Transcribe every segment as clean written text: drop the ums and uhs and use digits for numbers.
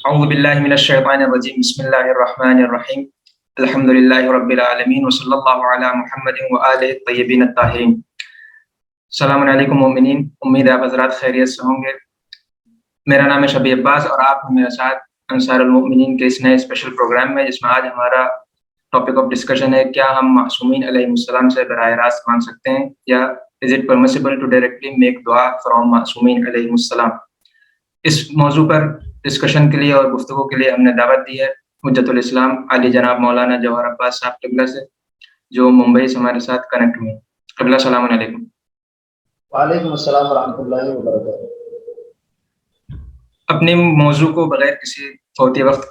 اعوذ باللہ من الشیطان الرجیم بسم اللہ الرحمن الرحیم الحمد للہ رب العالمین وصلی اللہ علی محمد وآلہ الطیبین الطاہرین۔ السلام علیکم مومنین، امید ہے آپ حضرات خیریت سے ہوں گے۔ میرا نام ہے شبیہ عباس اور آپ ہیں میرے ساتھ انصار المؤمنین کے اس نئے اسپیشل پروگرام میں، جس میں آج ہمارا ٹاپک آف ڈسکشن ہے: کیا ہم معصومین علیہ السلام سے براہ راست مانگ سکتے ہیں، یا is it permissible to directly make دعا فرام معصومین علیہ السلام؟ اس موضوع پر ڈسکشن کے لیے اور گفتگو کے لیے ہم نے دعوت دی ہے حجت الاسلام علی جناب مولانا جوہر عباس صاحب قبلہ سے، جو ممبئی سے ہمارے ساتھ کنیکٹ ہوئے ہیں۔ قبلہ السلام علیکم۔ وعلیکم السلام ورحمۃ اللہ وبرکاتہ۔ اپنے موضوع کو بغیر کسی فوتی وقت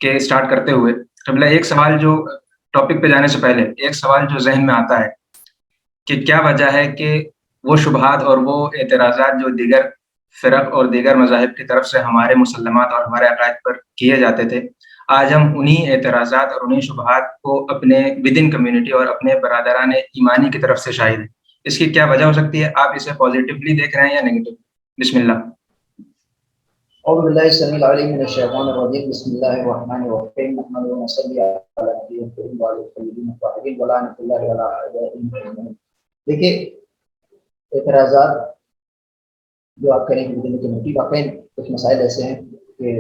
کے اسٹارٹ کرتے ہوئے قبلہ، ایک سوال جو ٹاپک پہ جانے سے پہلے ایک سوال جو ذہن میں آتا ہے کہ کیا وجہ ہے کہ وہ شبہات اور وہ اعتراضات جو دیگر فرق اور دیگر مذاہب کی طرف سے ہمارے مسلمات اور ہمارے عقائد پر کیے جاتے تھے، آج ہم انہی اعتراضات اور انہی شبہات کو اپنے ودن کمیونٹی اور اپنے برادران ایمانی کی طرف سے شاہد ہیں؟ اس کی کیا وجہ ہو سکتی ہے؟ آپ اسے پازیٹیولی دیکھ رہے ہیں یا نیگیٹو؟ بسم اللہ۔ اعوذ باللہ السمیع العلیم من الشیطان الرجیم، بسم اللہ الرحمن الرحیم، نحمدہ ونصلی علی نبیہ الکریم وعلی الطیبین الطاہرین ولعنۃ اللہ علی اعدائهم۔ دیکھیے، اعتراضات جو آپ کریں گے ودن کمیونٹی، واقعی کچھ مسائل ایسے ہیں کہ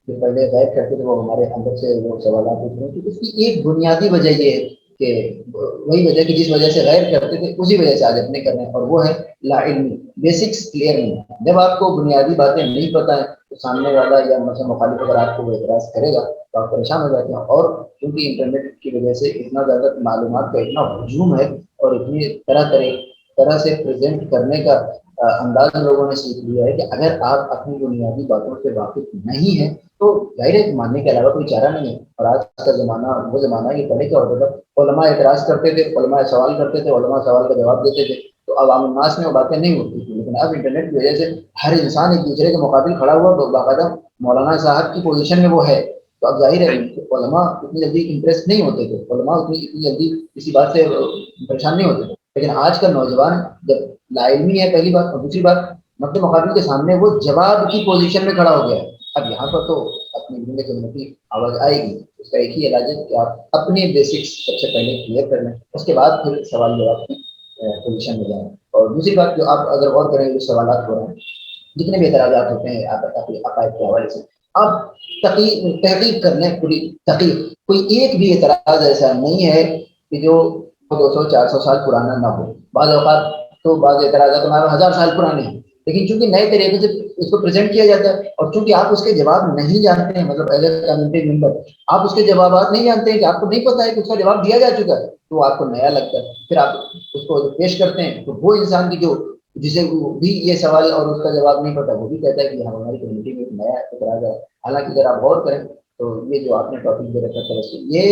جو پہلے غائب کرتے تھے وہ ہمارے اندر سے وہ سوالات اٹھ رہے ہیں۔ تو اس کی ایک بنیادی وجہ یہ ہے کہ وہی وجہ کہ جس وجہ سے غیر کرتے تھے اسی وجہ سے آج اپنے کر رہے ہیں، اور وہ ہے لا علمی، بیسکس کلیئر نہیں ہے۔ جب آپ کو بنیادی باتیں نہیں پتہ ہیں تو سامنے والا یا مثلا مخالف اگر آپ کو وہ اعتراض کرے گا تو آپ پریشان ہو جاتے ہیں۔ اور کیونکہ انٹرنیٹ کی وجہ سے اتنا زیادہ معلومات کا اتنا ہجوم ہے اور اتنی طرح سے پریزنٹ کرنے کا انداز لوگوں نے سیکھ لیا ہے کہ اگر آپ اپنی بنیادی باتوں سے واقف نہیں ہیں تو ظاہر ہے ماننے کے علاوہ کوئی چارہ نہیں ہے۔ اور آج کا زمانہ وہ زمانہ یہ پہلے کیا ہوتا تھا، علماء اعتراض کرتے تھے، علماء سوال کرتے تھے، علماء سوال کا جواب دیتے تھے، تو عوام الناس میں وہ باتیں نہیں ہوتی تھی۔ لیکن اب انٹرنیٹ کی وجہ سے ہر انسان ایک دوسرے کے مقابل کھڑا ہوا، باقاعدہ مولانا صاحب کی پوزیشن میں وہ ہے، تو اب ظاہر ہے علماء اتنی جلدی امپریس نہیں ہوتے تھے، علماء اتنی جلدی کسی بات سے پریشان نہیں ہوتے تھے۔ لیکن آج کا نوجوان جب لا علمی ہے پہلی بات، اور دوسری بات مقد مقابل کے سامنے وہ جواب کی پوزیشن میں کھڑا ہو گیا ہے۔ اب یہاں پر تو اپنی زندگی کمیونٹی آواز آئے گی، اس کا ایک ہی علاج ہے کہ آپ اپنے بیسکس سب سے پہلے کلیئر کر لیں، اس کے بعد پھر سوال جواب کی پوزیشن میں جائیں۔ اور دوسری بات جو آپ اگر غور کریں، جو سوالات ہو رہے ہیں، جتنے بھی اعتراضات ہوتے ہیں عقائد کے حوالے سے، آپ تحقیق کر لیں، پوری تحقیق، کوئی ایک بھی اعتراض ایسا نہیں ہے کہ جو 200-400 سال پرانا نہ ہو۔ بعض اوقات تو بعض اعتراضات ہمارے 1000 سال پرانے ہیں، لیکن چونکہ نئے طریقے سے اس کو پریزنٹ کیا جاتا ہے، اور چونکہ آپ اس کے جواب نہیں جانتے ہیں، مطلب ایز اے کمیونٹی ممبر آپ اس کے جوابات نہیں جانتے ہیں، کہ آپ کو نہیں پتا ہے کہ اس کا جواب دیا جا چکا ہے، تو آپ کو نیا لگتا ہے۔ پھر آپ اس کو پیش کرتے ہیں تو وہ انسان کی جو جسے بھی یہ سوال اور اس کا جواب نہیں پتا، وہ بھی کہتا ہے کہ ہاں ہماری کمیونٹی میں ایک نیا اعتراض ہے۔ حالانکہ اگر آپ غور کریں تو یہ جو آپ نے ٹاپک دے رکھا ہے یہ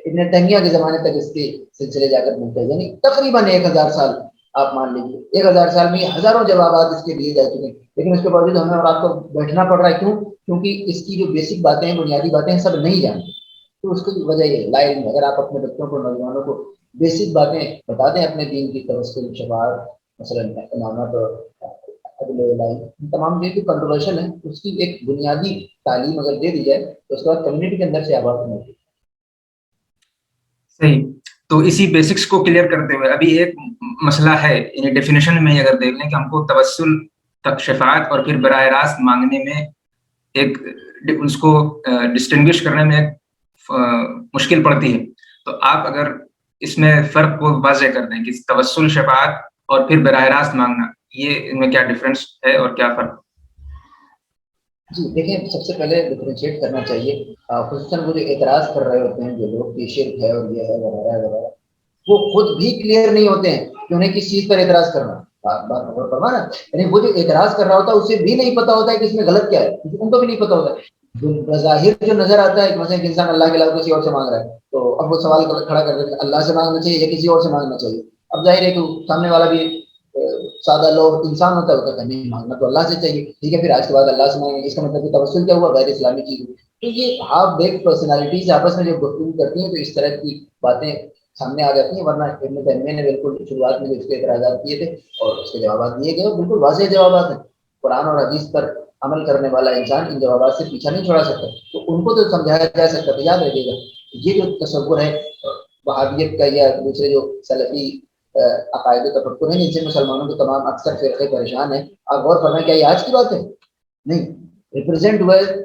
ابن تیمیہ کے زمانے تک اس کے سلسلے جا کر ملتے ہیں، یعنی تقریباً 1000 سال آپ مان لیجیے، 1000 سال میں ہزاروں جوابات اس کے دیے جا چکے ہیں، لیکن اس کے باوجود ہمیں اور آپ کو بیٹھنا پڑ رہا ہے۔ کیوں؟ کیونکہ اس کی جو بیسک باتیں ہیں، بنیادی باتیں ہیں، سب نہیں جانتے۔ تو اس کی وجہ یہ لا علم ہے۔ اگر آپ اپنے بچوں کو، نوجوانوں کو بیسک باتیں بتا دیں اپنے دین کی، توسل، شفاعت، مثلا امامت اور عدل و اعدال، تمام جو کنٹروورشل ہیں، اس کی ایک بنیادی تعلیم اگر دے دی جائے تو اس کے بعد کمیونٹی کے اندر سے آواز نہیں ہوتی۔ صحیح۔ تو اسی بیسکس کو کلیئر کرتے ہوئے ابھی ایک مسئلہ ہے، یعنی ڈیفینیشن میں اگر دیکھ لیں کہ ہم کو توسل تک، شفاعت اور پھر براہ راست مانگنے میں ایک اس کو ڈسٹنگوش کرنے میں ایک مشکل پڑتی ہے، تو آپ اگر اس میں فرق کو واضح کر دیں کہ توسل، شفاعت اور پھر براہ راست مانگنا، یہ ان میں کیا ڈفرینس ہے اور کیا فرق؟ جی دیکھیں، سب سے پہلے ڈفرینشیٹ کرنا چاہیے، خصوصاً وہ جو اعتراض کر رہے ہوتے ہیں جو لوگ کہ شرک ہے اور یہ ہے وغیرہ وغیرہ، وہ خود بھی کلیئر نہیں ہوتے ہیں کہ انہیں کس چیز پر اعتراض کرنا۔ بات غور فرمانا، یعنی وہ جو اعتراض کر رہا ہوتا ہے اسے بھی نہیں پتا ہوتا ہے کہ اس میں غلط کیا ہے، ان کو بھی نہیں پتا ہوتا ہے۔ بظاہر جو نظر آتا ہے، مثلا ایک انسان اللہ کے علاوہ کسی اور سے مانگ رہا ہے، تو اب وہ سوال کھڑا کر دیتے ہیں اللہ سے مانگنا چاہیے یا کسی اور سے مانگنا چاہیے۔ اب ظاہر ہے کہ سامنے والا بھی سادہ لوگ انسان ہوتا ہے، وہ کہتا ہے نہیں، مانگنا تو اللہ سے چاہیے، ٹھیک ہے، پھر آج کے بعد اللہ سے مانگیں، اس کا مطلب کہ توسل کیا ہوا؟ غیر اسلامی چیز ہوئی۔ تو یہ ہاف بیک پرسنالٹیز آپس میں جو گفتگو کرتی ہیں تو اس طرح کی باتیں سامنے آ جاتی ہیں۔ ورنہ ابن تیمیہ نے بالکل شروعات میں جو اس کے اعتراضات کیے تھے اور اس کے جوابات دیے گئے، بالکل واضح جوابات ہیں۔ قرآن اور حدیث پر عمل کرنے والا انسان ان جوابات سے پیچھا نہیں چھڑا سکتا. تو ان کو تو سمجھایا جا سکتا. تو یاد رکھیے گا یہ جو تصور ہے وہابیت کا یا دوسرے جو سلفی عقائد و تفکر ہیں جن سے مسلمانوں کے تمام اکثر فرقے پریشان ہیں, آپ غور فرمائیں کیا یہ آج کی بات ہے؟ نہیں. ریپرزینٹ ہوا ہے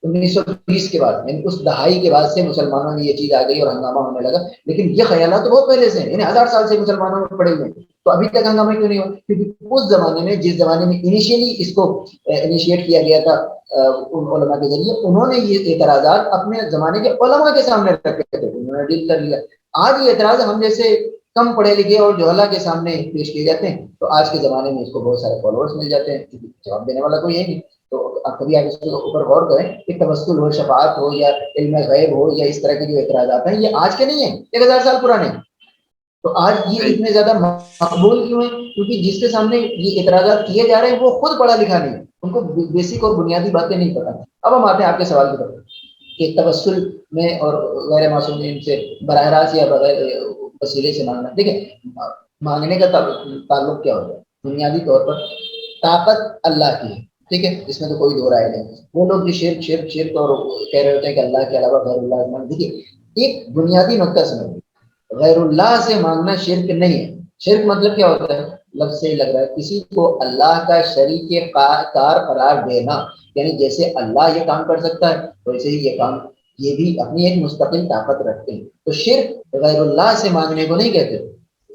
1920 کے بعد, یعنی اس دہائی کے بعد سے مسلمانوں میں یہ چیز آ گئی اور ہنگامہ ہونے لگا. لیکن یہ خیالات تو بہت پہلے سے ہیں, یعنی 1000 سال سے مسلمانوں میں پڑے ہوئے ہیں. تو ابھی تک ہنگامہ کیوں نہیں ہوا؟ کیونکہ اس زمانے میں جس زمانے میں انیشیلی اس کو انیشیٹ کیا گیا تھا ان علماء کے ذریعے, انہوں نے یہ اعتراضات اپنے زمانے کے علماء کے سامنے رکھے تھے, انہوں نے ڈیل کر لیا. آج یہ اعتراض ہم جیسے کم پڑھے لکھے اور جوہلا کے سامنے پیش کیے جاتے ہیں. تو آج کے زمانے میں اس کو بہت سارے فالوورز مل جاتے ہیں, جواب دینے والا کوئی ہے نہیں. تو کبھی آپ اس کے اوپر غور کریں کہ توسل ہو, شفاعت ہو یا علم غیب ہو یا اس طرح کے جو اعتراضات ہیں یہ آج کے نہیں ہیں, 1000 سال پرانے ہیں. تو آج یہ اتنے زیادہ مقبول کیوں ہیں؟ کیونکہ جس کے سامنے یہ اعتراضات کیے جا رہے ہیں وہ خود پڑھا لکھا نہیں ہے, ان کو بیسک اور بنیادی باتیں نہیں پتہ. اب ہم آتے ہیں آپ کے سوال کی طرف کہ توسل میں اور غیر معصومین سے براہ راست یا بغیر وسیلے سے مانگنا. دیکھیں مانگنے کا تعلق کیا ہوتا ہے؟ بنیادی طور پر طاقت اللہ کی ہے, ٹھیک ہے, اس میں تو کوئی دو رائے نہیں. وہ لوگ جو شرک اور کہہ رہے ہوتے ہیں کہ اللہ کے علاوہ غیر اللہ, دیکھیے ایک بنیادی نقطہ سمجھیں, غیر اللہ سے مانگنا شرک نہیں ہے. شرک مطلب کیا ہوتا ہے؟ لفظ سے ہی لگ رہا ہے, کسی کو اللہ کا شریک کار قرار دینا. یعنی جیسے اللہ یہ کام کر سکتا ہے ویسے ہی یہ کام یہ بھی اپنی ایک مستقل طاقت رکھتے ہیں. تو شرک غیر اللہ سے مانگنے کو نہیں کہتے,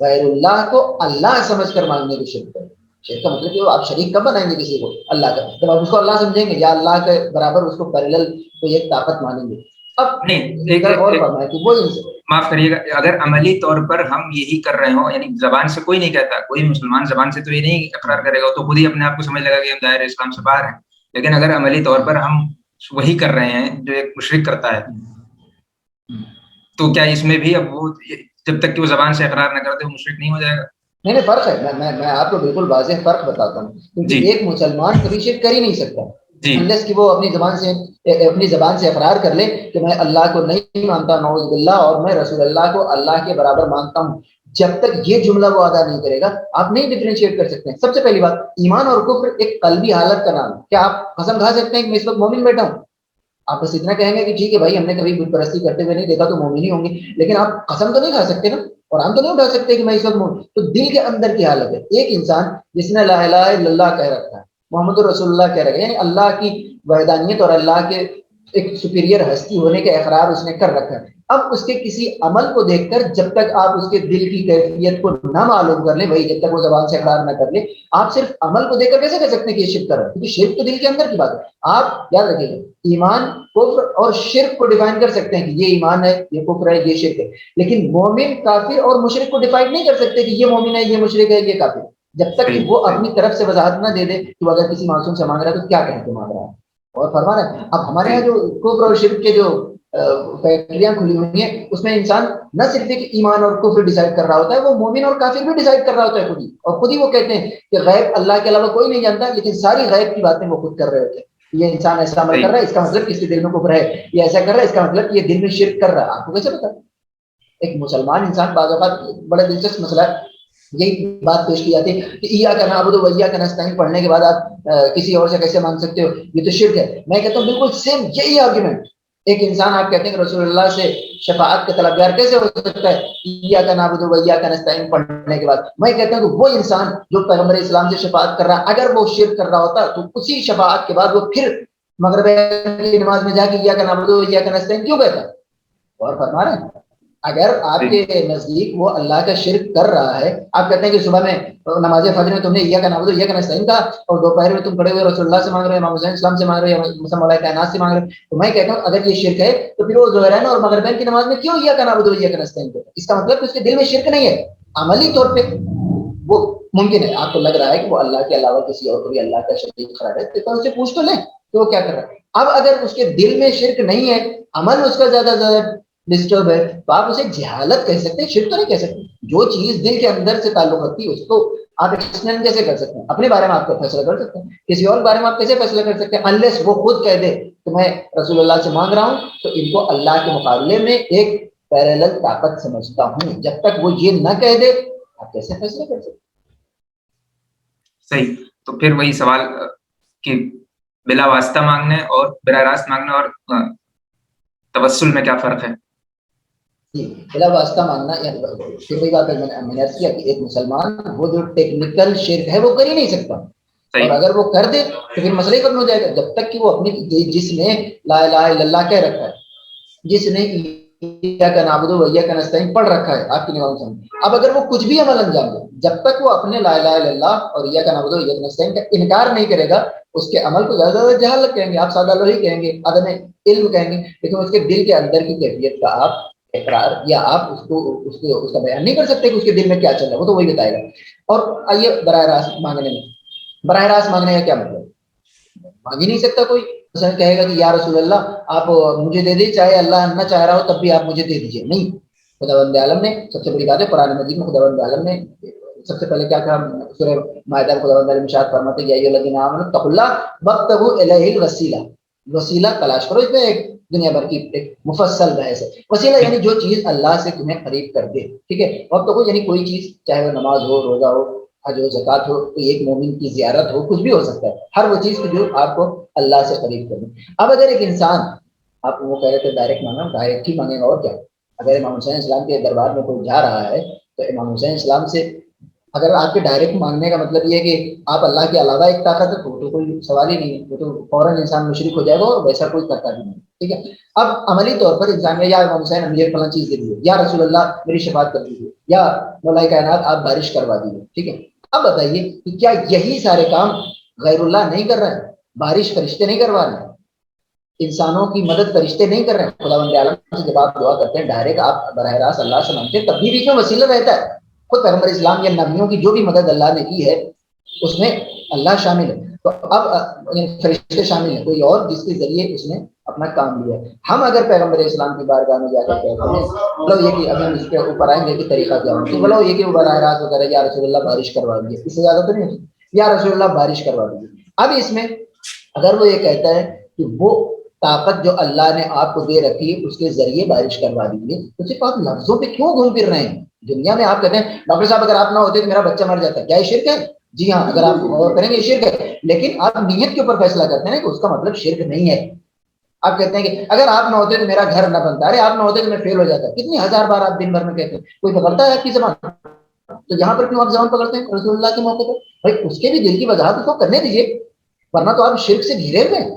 غیر اللہ کو اللہ سمجھ کر مانگنے کو شرک کرتے. شرک کا مطلب کہ آپ شریک کب بنائیں گے کسی کو؟ اللہ کا. جب آپ اس کو اللہ سمجھیں گے یا اللہ کے برابر اس کو پیرلل کوئی ایک طاقت مانیں گے. اب نہیں, اور فرمائیں کہ وہ معاف کریے گا, اگر عملی طور پر ہم یہی کر رہے ہوں, یعنی زبان سے کوئی نہیں کہتا, کوئی مسلمان زبان سے تو یہ نہیں اقرار کرے گا, تو خود ہی اپنے آپ کو سمجھ لگا کہ ہم دائرہ اسلام سے باہر ہیں. لیکن اگر عملی طور پر ہم وہی کر رہے ہیں جو ایک مشرک کرتا ہے, تو کیا اس میں بھی اب وہ جب تک کہ وہ زبان سے اقرار نہ کرتے وہ مشرک نہیں ہو جائے گا؟ نہیں فرق ہے. میں آپ کو بالکل واضح فرق بتاتا ہوں, کیونکہ ایک مسلمان کبھی شرک کر ہی نہیں سکتا انلیس کہ وہ اپنی زبان سے اقرار کر لے کہ میں اللہ کو نہیں مانتا نعوذ باللہ, اور میں رسول اللہ کو اللہ کے برابر مانتا ہوں. جب تک یہ جملہ وہ ادا نہیں کرے گا آپ نہیں ڈفرینشیٹ کر سکتے ہیں. سب سے پہلی بات, ایمان اور کفر ایک قلبی حالت کا نام ہے. کیا آپ قسم کھا سکتے ہیں کہ میں اس وقت مومن بیٹھا ہوں؟ آپ بس اتنا کہیں گے کہ ٹھیک ہے بھائی ہم نے کبھی بت پرستی کرتے ہوئے نہیں دیکھا تو مومن ہی ہوں گے, لیکن آپ قسم تو نہیں کھا سکتے نا, اور ہم تو نہیں اٹھا سکتے کہ میں اس وقت مومن. تو دل کے اندر کی حالت ہے. ایک انسان جس نے لا الہ الا اللہ کہہ رکھا ہے, محمد رسول اللہ کہہ رکھا ہے, یعنی اللہ کی وحدانیت اور اللہ کے ایک سپیریئر ہستی ہونے کا اقرار اس نے کر رکھا ہے. اب اس کے کسی عمل کو دیکھ کر جب تک آپ اس کے دل کی کیفیت کو نہ معلوم کر لیں, وہی جب تک وہ زبان سے اقرار نہ کر لیں, آپ صرف عمل کو دیکھ کر کیسے کہہ سکتے ہیں کہ یہ شرک کر رہا ہے؟ کیونکہ شرک تو دل کے اندر کی بات ہے. آپ یاد رکھیے گا ایمان کفر اور شرک کو ڈیفائن کر سکتے ہیں کہ یہ ایمان ہے, یہ کفر ہے, یہ شرک ہے, لیکن مومن کافر اور مشرک کو ڈیفائن نہیں کر سکتے کہ یہ مومن ہے, یہ مشرک ہے, یہ کافر, جب تک کہ وہ اپنی طرف سے وضاحت نہ دے دے کہ اگر کسی معصوم سے مانگ رہا ہے تو کیا کہہ کے مانگ رہا ہے اور فرما رہا ہے. اب ہمارے یہاں جو کفر اور شرک کے جو فیکٹریاں کھلی ہوئی ہیں اس میں انسان نہ صرف ایک ایمان اور کفر ڈیسائیڈ کر رہا ہوتا ہے, وہ مومن اور کافر بھی ڈیسائیڈ کر رہا ہوتا ہے خود ہی, اور خود ہی وہ کہتے ہیں کہ غیب اللہ کے علاوہ کوئی نہیں جانتا, لیکن ساری غیب کی باتیں وہ خود کر رہے ہوتے ہیں. یہ انسان ایسا عمل کر رہا ہے اس کا مطلب اس کے دل میں کفر ہے, یہ ایسا کر رہا ہے اس کا مطلب یہ دل میں شرک کر رہا ہے. آپ کو کیسے پتا؟ ایک مسلمان انسان بعض اوقات بڑا دلچسپ مسئلہ ہے, یہی بات پیش کی جاتی ہے کہ ایاک نعبد و ایاک نستعین پڑھنے کے بعد آپ کسی اور سے کیسے مانگ سکتے ہو, یہ تو شرک ہے. میں کہتا ہوں بالکل سیم یہی آرگومنٹ. ایک انسان آپ کہتے ہیں کہ رسول اللہ سے شفاعت کے طلبگار کیسے ہو سکتا ہے ایاک نعبد و ایاک نستعین پڑھنے کے بعد؟ میں کہتا ہوں کہ وہ انسان جو پیغمبر اسلام سے شفاعت کر رہا ہے, اگر وہ شرک کر رہا ہوتا تو اسی شفاعت کے بعد وہ پھر مغرب کی نماز میں جا کے ایاک نعبد و ایاک نستعین کیوں کہتا؟ اور فرما رہے ہیں اگر آپ کے نزدیک وہ اللہ کا شرک کر رہا ہے, آپ کہتے ہیں کہ صبح میں نماز فجر میں تم نے ایاک نعبد و ایاک نستعین کہا اور دوپہر میں تم کھڑے ہوئے رسول اللہ سے مانگ رہے ہو, امام حسین اسلام سے مانگ رہے ہو, مسلم علیہ کائنات سے مانگ رہے ہو, تو میں کہتا ہوں اگر یہ شرک ہے تو پھر وہ ظہرین اور مغربین کی نماز میں کیوں ایاک نعبد و ایاک نستعین کہتا؟ اس کا مطلب کہ اس کے دل میں شرک نہیں ہے. عملی طور پہ وہ ممکن ہے, آپ کو لگ رہا ہے کہ وہ اللہ کے علاوہ کسی اور کو بھی اللہ کا شریک قرار ہے, تو اس سے پوچھ تو لیں کہ وہ کیا کر رہا ہے. اب اگر اس کے دل میں شرک نہیں ہے, عمل اس کا زیادہ ڈسٹرب ہے, تو آپ اسے جہالت کہہ سکتے ہیں, شرک تو نہیں کہہ سکتے. جو چیز دل کے اندر سے تعلق رکھتی ہے اس کو آپ ایکسپلین کیسے کر سکتے ہیں؟ اپنے بارے میں آپ کو فیصلہ کر سکتے ہیں, کسی اور بارے میں آپ کیسے فیصلہ کر سکتے ہیں انلیس وہ خود کہہ دے کہ میں رسول اللہ سے مانگ رہا ہوں تو ان کو اللہ کے مقابلے میں ایک پیرالل طاقت سمجھتا ہوں. جب تک وہ یہ نہ کہہ دے آپ کیسے فیصلہ کر سکتے ہیں؟ صحیح. تو پھر وہی سوال کہ بلا واسطہ مانگنے اور براہ راست مانگنے اور توسل میں کیا فرق ہے؟ جی، بلا واسطہ مانگنا یا پھر وہی بات ہے میں نے عرض کیا کہ ایک مسلمان وہ جو ٹیکنیکل شرک ہے وہ کر ہی نہیں سکتا، اور اگر وہ کر دے تو پھر مسئلہ ختم ہو جائے گا. جب تک کہ وہ اپنی جس نے لا الہ الا اللہ کہہ رکھا ہے، جس نے ایاک نعبد و ایاک نستعین پڑھ رکھا ہے آپ کی نگاہوں سے، اب اگر وہ کچھ بھی عمل انجام دے، جب تک وہ اپنے لا الہ الا اللہ اور ایاک نعبد و ایاک نستعین کا انکار نہیں کرے گا، اس کے عمل کو زیادہ زیادہ جہالت کہیں گے، آپ سادہ لوہی کہیں گے، عدم علم کہیں گے، لیکن اس کے دل کے اندر کی کیفیت کا آپ اقرار یا آپ اس کا بیان نہیں کر سکتے کہ اس کے دل میں کیا چل رہا ہے، وہ تو وہی بتائے گا. اور آئیے براہ راست مانگنے میں، براہ راست مانگنے کا کیا مطلب؟ مانگ ہی نہیں سکتا کوئی. مثلا کہے گا کہ یا رسول اللہ آپ مجھے دے دیجیے، چاہے اللہ نہ چاہ رہا ہو تب بھی آپ مجھے دے دیجیے. نہیں، خداوند عالم نے سب سے بڑی بات ہے قرآن مجید میں خداوند عالم نے سب سے پہلے کیا کہا؟ سورہ مائدہ خداوند عالم ارشاد فرماتے ہیں یا ایھا الذین آمنوا اتقوا اللہ وابتغوا الیہ الوسیلہ، وسیلہ تلاش کرو. اس میں ایک دنیا بھر کی ایک مفصل بحث ہے. وسیلہ یعنی جو چیز اللہ سے تمہیں قریب کر دے، ٹھیک ہے. وابتغوا یعنی کوئی چیز، چاہے وہ نماز ہو، روزہ ہو، حج ہو، زکات ہو، کوئی ایک مومن کی زیارت ہو، کچھ بھی ہو سکتا ہے، ہر وہ چیز جو آپ کو اللہ سے قریب کر دے. اب اگر ایک انسان، آپ وہ کہہ رہے تھے ڈائریکٹ مانگنا، ڈائریکٹ ہی مانگے گا اور کیا. اگر امام حسین اسلام کے دربار میں کوئی جا رہا ہے تو امام حسین اسلام سے اگر آپ کے ڈائریکٹ مانگنے کا مطلب یہ ہے کہ آپ اللہ کے علاوہ ایک طاقت ہے تو کوئی سوال ہی نہیں ہے، وہ تو فوراً انسان مشرک ہو جائے گا اور ویسا کوئی کرتا بھی نہیں. ٹھیک ہے. اب عملی طور پر انسان میں یا امام حسین مجھے فلاں چیز دے دیجیے، یا رسول اللہ میری شفاعت کر دیجیے، یا مولا کائنات آپ بارش کروا دیجیے. ٹھیک ہے. اب بتائیے کہ کیا یہی سارے کام غیر اللہ نہیں کر رہے ہیں؟ بارش فرشتے نہیں کروا رہے ہیں، انسانوں کی مدد فرشتے نہیں کر رہے ہیں. خداوند عالم سے جب آپ دعا کرتے ہیں ڈائریکٹ آپ براہ راست اللہ سے مانگتے ہیں، تب بھی بیچ میں وسیلہ رہتا ہے. خود پیغمبر اسلام یا نبیوں کی جو بھی مدد اللہ نے کی ہے اس میں اللہ شامل ہے. تو اب فرشتے شامل ہیں، کوئی اور جس کے ذریعے اس نے اپنا کام لیا ہے. ہم اگر پیغمبر اسلام کی بارگاہ میں جا کر کہتے ہیں، بولو یہ کہ ابھی ہم اس کے اوپر آئیں گے کہ طریقہ کیا ہونا چاہیے، بولو یہ کہ وہ براہ راست وغیرہ یا رسول اللہ بارش کروا دیجیے، اس سے زیادہ تو نہیں ہوتی، یا رسول اللہ بارش کروا دیجیے. اب اس میں اگر وہ یہ کہتا ہے کہ وہ طاقت جو اللہ نے آپ کو دے رکھی ہے اس کے ذریعے بارش کروا دیجیے، تو صرف آپ لفظوں پہ کیوں گھوم پھر رہے ہیں؟ دنیا میں آپ کہتے ہیں ڈاکٹر صاحب اگر آپ نہ ہوتے تو میرا بچہ مر جاتا ہے، کیا یہ شرک ہے؟ جی ہاں، اگر آپ غور کریں گے یہ شرک ہے. لیکن آپ نیت کے اوپر فیصلہ کرتے ہیں کہ اس کا مطلب شرک نہیں ہے. آپ کہتے ہیں کہ اگر آپ نہ ہوتے تو میرا گھر نہ بنتا، ارے آپ نہ ہوتے تو میں فیل ہو جاتا. کتنی ہزار بار آپ دن بھر میں کہتے ہیں، کوئی پکڑتا ہے آپ کی زبان؟ تو یہاں پر کیوں آپ زبان پکڑتے ہیں رسول اللہ کے موقع پر؟ بھائی اس کے بھی دل کی وضاحت اس کو کرنے دیجیے، ورنہ تو آپ شرک سے گھرے ہوئے ہیں.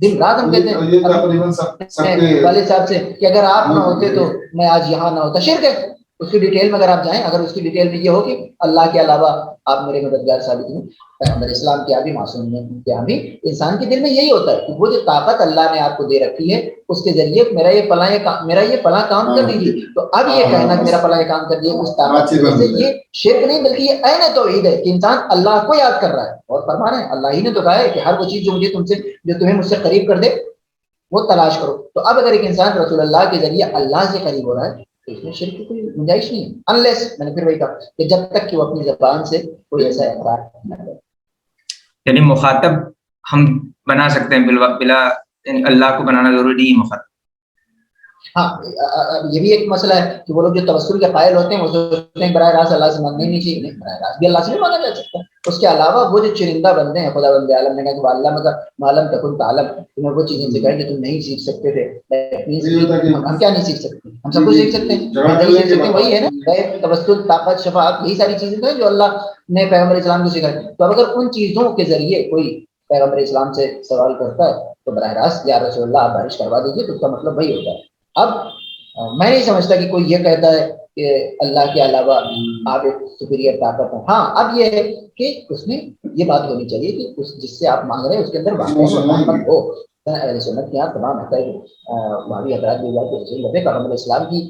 دن رات ہم کہتے ہیں والد صاحب سے کہ اگر آپ نہ ہوتے تو میں آج یہاں نہ ہوتا. شرک ہے. اس کی ڈیٹیل میں اگر آپ جائیں، اگر اس کی ڈیٹیل میں یہ ہو کہ اللہ کے علاوہ آپ میرے مددگار ثابت ہیں، پیغمبر اسلام کیا بھی معصوم ہیں کیا بھی، انسان کے دل میں یہی ہوتا ہے کہ وہ جو طاقت اللہ نے آپ کو دے رکھی ہے اس کے ذریعے میرا یہ فلاں کام کر دیجیے. تو اب یہ کہنا کہ میرا فلاں یہ کام کر دیے اس طاقت سے، یہ شرک نہیں بلکہ یہ عین توحید ہے کہ انسان اللہ کو یاد کر رہا ہے اور فرما رہے ہیں اللہ ہی نے تو کہا ہے کہ ہر وہ چیز جو تمہیں مجھ سے قریب کر دے وہ تلاش کرو. تو اب اگر ایک انسان رسول اللہ کے ذریعے اللہ سے قریب ہو رہا ہے تو اس میں شرک کی کوئی گنجائش نہیں ہے، انلیس میں نے پھر وہی کہا کہ جب تک کہ وہ اپنی زبان سے کوئی ایسا اقرار نہ کرے. یعنی مخاطب ہم بنا سکتے ہیں بلا یعنی اللہ کو بنانا ضروری نہیں مخاطب. ہاں یہ بھی ایک مسئلہ ہے کہ وہ لوگ جو توسل کے قائل ہوتے ہیں وہ سوچتے ہیں براہ راست اللہ سے مانگنا ہی نہیں چاہیے. نہیں، براہ راست بھی اللہ سے بھی مانگا جا سکتا ہے. اس کے علاوہ وہ جو چرندہ بندے ہیں، خدا بند عالم نے کہا کہ اللہ مگر معلوم تکن تعلم، تمہیں وہ چیزیں سکھائیں جو تم نہیں سیکھ سکتے تھے. ہم کیا نہیں سیکھ سکتے؟ ہم سب کچھ سیکھ سکتے ہیں. نہیں سیکھ سکتے وہی ہے نا، توسل، طاقت، شفاعت، یہی ساری چیزیں ہیں جو اللہ نے پیغمبر اسلام کو سکھائی. تو اگر ان چیزوں کے ذریعے کوئی پیغمبر اسلام سے سوال کرتا ہے تو براہ راست یا رسول اللہ آپ بارش کروا دیجیے، تو اس کا مطلب وہی ہوتا ہے. اب میں نہیں سمجھتا کہ کوئی یہ کہتا ہے کہ اللہ کے علاوہ آپ ایک سپیریئر طاقت ہیں. ہاں اب یہ ہے کہ اس میں یہ بات ہونی چاہیے کہ اس جس سے آپ مانگ رہے ہیں اس کے اندر محبت ہو. اہل سنت کے یہاں تمام ہوتا ہے وہابی حضرات بھی پیغمبر اسلام کی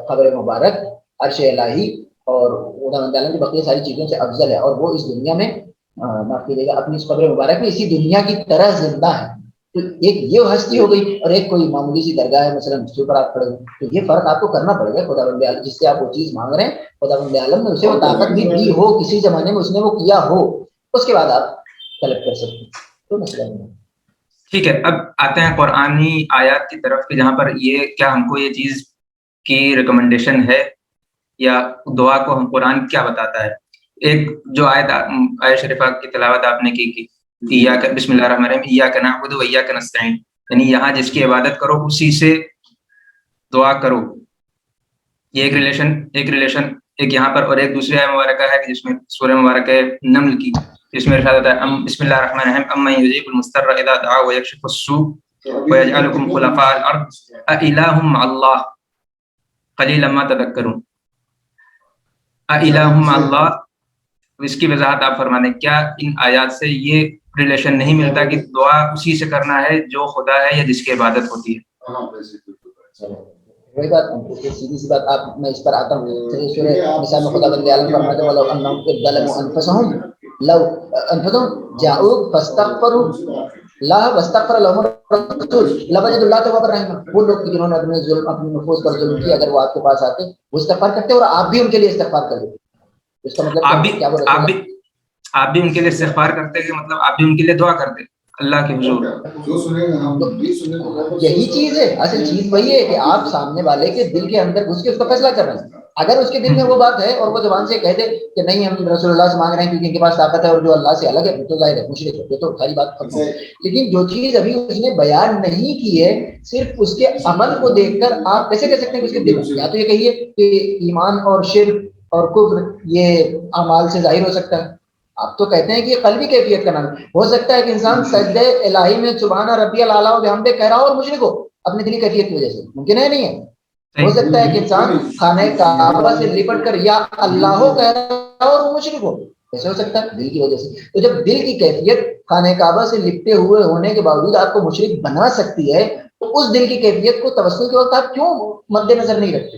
خبر مبارک عرش الہی اور خداوند عالم کی بقیہ ساری چیزوں سے افضل ہے، اور وہ اس دنیا میں معاف کیجیے گا اپنی اس خبر مبارک میں اسی دنیا کی طرح زندہ ہے. تو ایک یہ ہستی ہو گئی اور ایک کوئی معمولی سی درگاہ ہے مثلا اس کے اوپر آپ کھڑے ہوئے. تو یہ فرق آپ کو کرنا پڑے گا. خداوند عالم جس سے آپ وہ چیز مانگ رہے ہیں خداوند عالم نے اسے وہ طاقت بھی دی ہو، کسی زمانے میں اس نے وہ کیا ہو، اس کے بعد آپ طلب کر سکتے ہیں. تو مسئلہ نہیں. ٹھیک ہے، اب آتے ہیں قرآنی آیات کی طرف کہ جہاں پر یہ کیا ہم کو یہ چیز کی ریکمنڈیشن ہے یا دعا کو ہم قرآن کیا بتاتا ہے. ایک جو آیت شریفہ کی تلاوت آپ نے کی بسم اللہ الرحمن الرحیم ایاک نعبد و ایاک نستعین، یعنی یہاں جس کی عبادت کرو اسی سے دعا کرو. یہ ایک ریلیشن ایک یہاں پر، اور ایک دوسری آیت مبارکہ ہے جس میں سورہ مبارکہ نمل کی، جس میں ارشاد ہوتا ہے بسم اللہ الرحمن الرحیم امن یجیب المضطر اذا دعا ویکشف السوء ویجعلکم خلفاء الارض االہ مع اللہ قلیلا ما تذکرون. االہ مع اللہ، اس کی وضاحت آپ فرما دیں. کیا ان آیات سے یہ ریلیشن نہیں ملتا کہ دعا اسی سے کرنا ہے جو خدا ہے یا جس کی عبادت ہوتی ہے؟ وہی بات سیدھی سی بات. آپ میں اس پر آتا ہوں. سورہ نساء میں خدا بند عالم فرماتے ہیں ولو انہم اذ ظلموا انفسهم لو انفسهم جاءوك فاستغفروا لا واستغفر لهم الرسول لوجدوا الله توابا رحيما. وہ لوگ جنہوں نے اپنے ظلم اپنے نفوس پر ظلم کیا، اگر وہ آپ کے پاس آتے وہ استغفار کرتے اور آپ بھی ان کے لیے استغفار کر دیتے. اس کا مطلب کیا؟ آپ بھی ان کے لیے استغفار کرتے کہ مطلب آپ بھی ان کے لیے دعا کرتے اللہ کے حضور. یہی چیز ہے، اصل چیز وہی ہے کہ آپ سامنے والے کے دل کے اندر گھس کے اس کا فیصلہ کر رہے ہیں. اگر اس کے دل میں وہ بات ہے اور وہ زبان سے کہہ دے کہ نہیں ہم رسول اللہ سے مانگ رہے ہیں کیونکہ ان کے پاس طاقت ہے اور جو اللہ سے الگ ہے، تو ظاہر ہے مشرک ہے، تو ساری بات ختم ہے. لیکن جو چیز ابھی اس نے بیان نہیں کی ہے، صرف اس کے عمل کو دیکھ کر آپ کیسے کہہ سکتے ہیں کہ اس کے دل، یا تو یہ کہیے کہ ایمان اور شرک اور کفر یہ اعمال سے ظاہر ہو سکتا ہے. آپ تو کہتے ہیں کہ یہ قلبی کیفیت کا نام ہے. ہو سکتا ہے کہ انسان سجدہ الہی میں سبحان ربی الاعلیٰ و بحمدہ کہہ رہا ہو اور مشرک ہو اپنی دلی کیفیت کی وجہ سے. ممکن ہے نہیں ہے؟ ہو سکتا ہے کہ انسان خانہ کعبہ سے لپٹ کر یا اللہ کہہ رہا ہو اور وہ مشرک ہو. ایسے ہو سکتا ہے دل کی وجہ سے. تو جب دل کی کیفیت خانہ کعبہ سے لپٹے ہوئے ہونے کے باوجود آپ کو مشرک بنا سکتی ہے، تو اس دل کی کیفیت کو توسل کے وقت آپ کیوں مد نظر نہیں رکھتے؟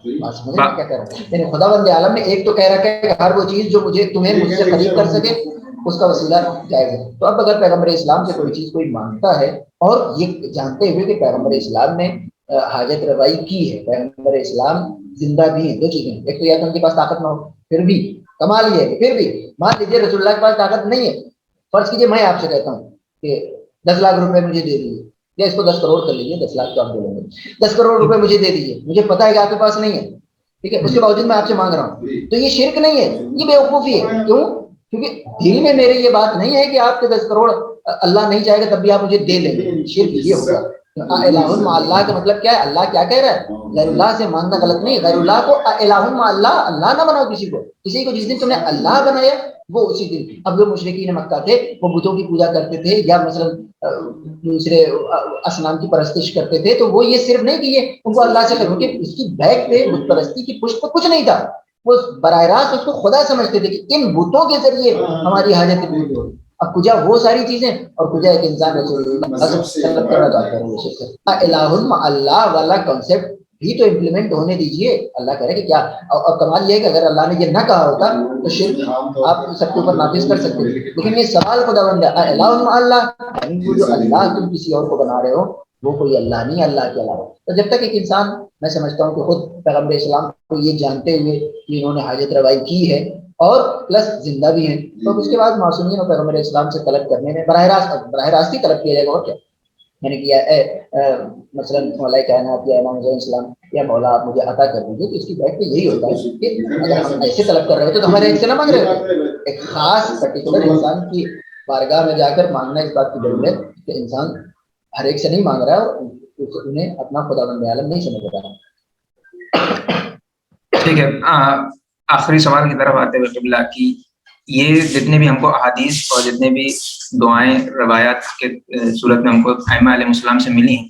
کیا کہہ رہا ہے؟ یعنی خدا بند عالم نے ایک تو کہہ رکھا ہے کہ ہر وہ چیز جو تمہیں مجھ سے قریب کر سکے اس کا وسیلہ جائز ہے. تو اب اگر پیغمبر اسلام سے کوئی چیز کوئی مانگتا ہے اور یہ جانتے ہوئے کہ پیغمبر اسلام نے حاجت روائی کی ہے، پیغمبر اسلام زندہ بھی ہیں، دو چیزیں، ایک تو یا تو ان کے پاس طاقت نہ ہو، پھر بھی کمال یہ ہے، پھر بھی مان لیجیے رسول اللہ کے پاس طاقت نہیں ہے. فرض کیجیے میں آپ سے کہتا ہوں کہ 10 لاکھ روپے مجھے دے دیجیے، یا اس کو 10 کروڑ کر لیجیے، 10 لاکھ تو آپ دے لیں گے، 10 کروڑ روپے مجھے دے دیجیے، مجھے پتا ہے کہ آپ کے پاس نہیں ہے، ٹھیک ہے، اس کے باوجود میں آپ سے مانگ رہا ہوں، تو یہ شرک نہیں ہے، یہ بیوقوفی ہے. کیوں؟ کیونکہ دل میں میرے یہ بات نہیں ہے کہ آپ کے 10 کروڑ اللہ نہیں چاہے گا تب بھی آپ مجھے دے لیں گے. شرک یہ ہوگا. الہ مع اللہ کا مطلب کیا ہے؟ اللہ کیا کہہ رہا ہے؟ غیر اللہ سے مانگنا غلط نہیں. غیر اللہ کو الہ مع اللہ، اللہ نہ بناؤ کسی کو. جس دن تم نے اللہ بنایا وہ اسی دن. اب جو مشرکین مکہ تھے وہ بتوں کی پوجا کرتے تھے یا مثلا دوسرے اصنام کی پرستش کرتے تھے، تو وہ یہ صرف نہیں کہ یہ ان کو اللہ سے کرو کہ اس کی بیک پہ بت پرستی کی پشت پہ کچھ نہیں تھا. وہ براہ راست اس کو خدا سمجھتے تھے کہ ان بتوں کے ذریعے ہماری حاجت پوری ہوگی. اب کجا وہ ساری چیزیں اور کجا ایک انسان الہ مع اللہ والا کانسیپٹ بھی تو امپلیمنٹ ہونے دیجئے. اللہ کرے کہ کیا، اور کمال یہ ہے کہ اگر اللہ نے یہ نہ کہا ہوتا تو شرک آپ سب کے اوپر نافذ کر سکتے. لیکن یہ سوال خدا بند ہے الہ مع اللہ، وہ جو اللہ تم کسی اور کو بنا رہے ہو وہ کوئی اللہ نہیں، اللہ کے علاوہ. تو جب تک ایک انسان، میں سمجھتا ہوں کہ خود پیغمبر اسلام کو یہ جانتے ہوئے کہ انہوں نے حاجت روائی کی ہے اور پلس زندہ بھی ہیں، تو اس کے بعد معصومین اور پیغمبر اسلام سے طلب کرنے میں براہ راست ہی طلب کیا جائے گا. اور کیا میں نے کیا مثلا مولا کائنات یا امام اسلام یا مولا آپ مجھے عطا کر دیجیے، تو اس کی بیٹھ پہ یہی ہوتا ہے کہ اگر ہم ایسے طلب کر رہے ہوتے تو ہمارے ایک سے نہ مانگ رہے ہوتے. ایک خاص پرٹیکولر انسان کی بارگاہ میں جا کر مانگنا اس بات کی ضرورت ہے کہ انسان ہر ایک سے نہیں مانگ رہا ہے اور انہیں اپنا خدا بند عالم نہیں سمجھ رہا. ٹھیک ہے، آخری سوال کی طرف آتے ہوئے قبلہ کی یہ جتنے بھی ہم کو احادیث اور جتنے بھی دعائیں روایات کے صورت میں ہم کو ائمہ علیہ السلام سے ملی ہیں،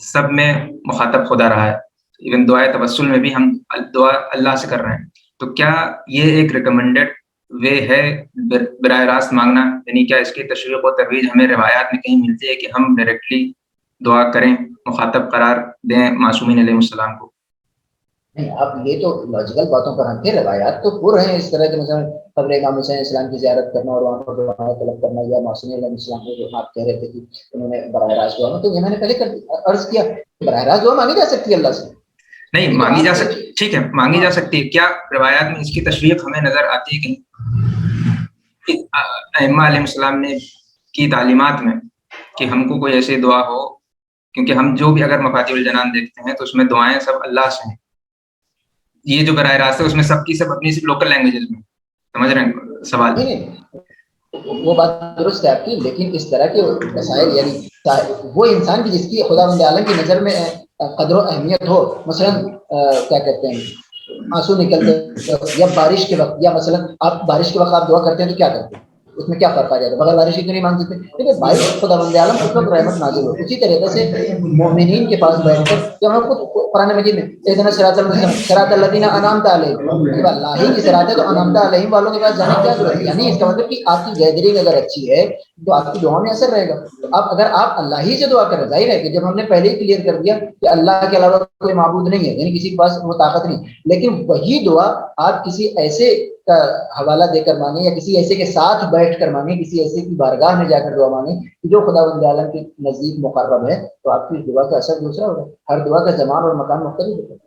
سب میں مخاطب خدا رہا ہے. ایون دعائے توسل میں بھی ہم دعا اللہ سے کر رہے ہیں. تو کیا یہ ایک ریکمنڈڈ وے ہے براہ راست مانگنا؟ یعنی کیا اس کی تشویق و ترویج ہمیں روایات میں کہیں ملتی ہے کہ ہم ڈائریکٹلی دعا کریں، مخاطب قرار دیں معصومین علیہ السلام کو؟ نہیں، آپ یہ تو لاجیکل باتوں پر ہم تھے، روایات تو پر ہیں اس طرح کے، مثلا قبر امام حسین اسلام کی زیارت کرنا اور وہاں پر دعائیں طلب کرنا، یا معصومین علیہ السلام کو جو آپ کہہ رہے تھے کہ انہوں نے براہ راست دعا، تو یہ میں نے پہلے عرض کیا براہ راست دعا مانگی جا سکتی ہے اللہ سے. نہیں مانگی جا سکتی، ٹھیک ہے مانگی جا سکتی ہے. کیا روایات میں اس کی تشویق ہمیں نظر آتی ہے کہ ائمہ علیہ السلام نے کی تعلیمات میں کہ ہم کو کوئی ایسی دعا ہو؟ کیونکہ ہم جو بھی اگر مفاتیح الجنان دیکھتے ہیں تو اس میں دعائیں سب اللہ سے ہیں. یہ جو براہ راست ہے اس میں سب کی سب اپنی لوکل لینگویجز میں. سمجھ رہے ہیں سوال؟ نہیں، وہ بات درست ہے آپ کی، لیکن اس طرح کے مسائل یعنی وہ انسان کی جس کی خدا بند عالم کی نظر میں قدر و اہمیت ہو، مثلا کیا کہتے ہیں آنسو نکلتے یا بارش کے وقت، یا مثلا آپ بارش کے وقت آپ دعا کرتے ہیں تو کیا کرتے ہیں، اس میں کیا فرق آ جاتا ہے؟ بغیر بارش کی تو نہیں مان سکتے، لیکن بارش خدا بند عالم اس وقت رحمت نازل ہو. اسی طریقے سے مومنین کے پاس بیٹھ کر جب ہم خود قرآن مجید میں اہدنا صراط المستقیم صراط الذین انعمت علیہم، جب اللہ ہی کی صراط ہے تو انعمت علیہم والوں کے پاس جانے کی کیا ضرورت ہے؟ یعنی اس کا مطلب کہ آپ کی گیدرنگ اگر اچھی ہے تو آپ کی دعا میں اثر رہے گا. تو آپ اگر آپ اللہ ہی سے دعا کر رہے، ظاہر ہے کہ جب ہم نے پہلے ہی کلیئر کر دیا کہ اللہ کے علاوہ کوئی معبود نہیں ہے، یعنی کسی کے پاس وہ طاقت نہیں، لیکن وہی دعا آپ کسی ایسے کا حوالہ دے کر مانگیں یا کسی ایسے کے ساتھ بیٹھ کر مانگیں، کسی ایسے کی بارگاہ میں جا کر دعا مانگیں جو خدا بند عالم کے نزدیک مقرب ہے، تو آپ کی دعا کا اثر دوسرا ہوگا. ہر دعا کا زمان اور مکان مختلف ہوتا ہے.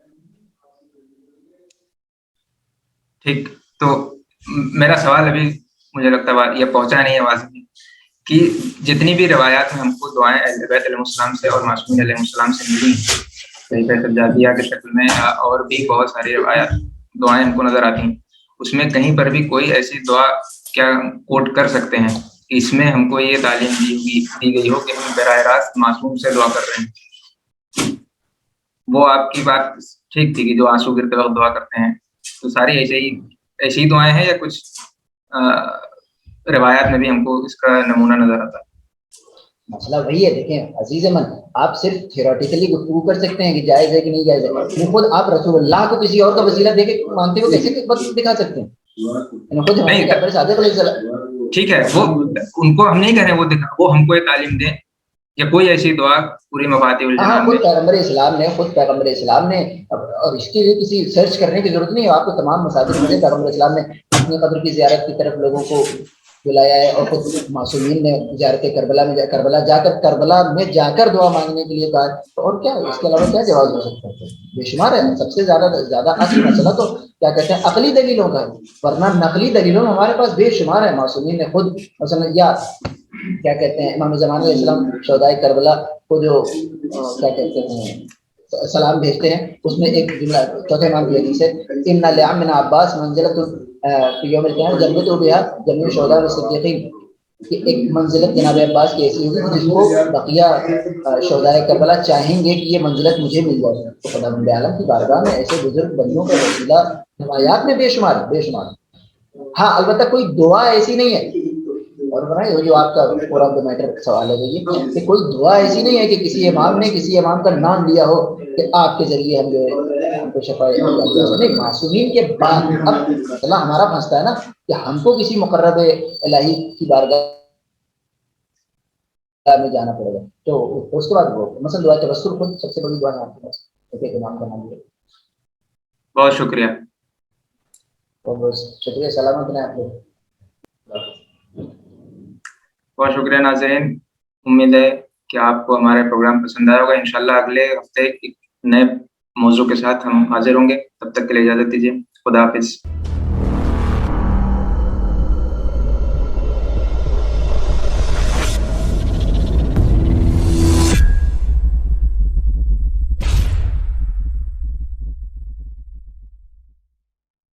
ٹھیک، تو میرا سوال ابھی مجھے لگتا ہے یہ پہنچا نہیں آواز میں، کہ جتنی بھی روایات ہیں ہم کو دعائیں اہل بیت علیہ السلام سے اور معصومین علیہ السلام سے ملی ہیں، کئی بیت جاتیہ کے شکل میں اور بھی بہت ساری روایات دعائیں ہم کو نظر آتی ہیں. اس میں کہیں پر بھی کوئی ایسی دعا کیا کوٹ کر سکتے ہیں کہ اس میں ہم کو یہ تعلیم دی گئی ہو کہ ہم براہ راست معصوم سے دعا کر رہے ہیں؟ وہ آپ کی بات ٹھیک تھی کہ جو آنسو گرتے وقت دعا کرتے ہیں تو ساری ایسے ہی دعائیں ہیں، یا کچھ روایات میں بھی ہم کو اس کا نمونہ نظر آتا ہے؟ مسئلہ وہی ہے. دیکھیں عزیز من، آپ صرف تھیوریٹیکلی گفتگو کر سکتے ہیں کہ جائز ہے کہ نہیں جائز ہے، خود آپ رسول اللہ کو کسی اور کا وسیلہ دے کے مانتے ہو کیسے دکھا سکتے ہیں؟ خود نہیں جعفر صادق علیہ السلام، ٹھیک ہے، وہ ان کو ہم نہیں کہہ رہے وہ ہم کو یہ تعلیم دیں یا کوئی ایسی دعا پوری مفاتیح الجنان خود میں. پیغمبر اسلام نے، اور اس کے لیے کسی سرچ کرنے کی ضرورت نہیں ہے، آپ کو تمام مساجد میں پیغمبر اسلام نے اپنی قبر کی زیارت کی طرف لوگوں کو بلایا ہے، اور خود معصومین نے زیارت کربلا میں جا کر دعا مانگنے کے لیے کہا ہے. تو اور کیا اس کے علاوہ کیا جواز ہو سکتا ہے؟ بے شمار ہے. سب سے زیادہ اصل مسئلہ تو کیا کہتے ہیں عقلی دلیلوں کا ہے، ورنہ نقلی دلیلوں میں ہمارے پاس بے شمار ہے. معصومین نے خود مثلا یا کیا کہتے ہیں امام زمان علیہ السلام شہدائے کربلا کو جو کیا کہتے ہیں سلام بھیجتے ہیں، اس میں ایک جملہ چوتھے امام کی حدیث ہے، ان لعم عباس منزلۃ فی یوم القیامہ جنت و بہا جميع الشہداء والصدیقین، کہ ایک منزلت جناب عباس کی ایسی ہوگی جس کو بقیہ شہدائے کربلا چاہیں گے کہ یہ منزلت مجھے مل جائے. تو خدا بند عالم کی بارگاہ میں ایسے بزرگ بندوں کا وسیلہ روایات میں بے شمار. ہاں البتہ کوئی دعا ایسی نہیں ہے، اور بنائے جو آپ کا پورا میٹر سوال ہے یہ کہ کوئی دعا ایسی نہیں ہے کہ کسی امام کا نام لیا ہو کہ آپ کے ذریعے ہم کو شفاعت نہیں. معصومین کے بعد اب مسئلہ ہمارا پھنستا ہے نا کہ ہم کو کسی مقرب الہی کی بارگاہ میں جانا پڑے گا، تو اس کے بعد وہ مثلا دعا توسل خود سب سے بڑی دعا ہے آپ کے پاس، ایک امام کا نام لیا. بہت شکریہ. بہت شکریہ. سلامت رہیں آپ لوگ. بہت شکریہ ناظرین. امید ہے کہ آپ کو ہمارا پروگرام پسند آیا ہوگا. انشاءاللہ اگلے ہفتے ایک نئے موضوع کے ساتھ ہم حاضر ہوں گے. تب تک کے لیے اجازت دیجیے. خدا حافظ.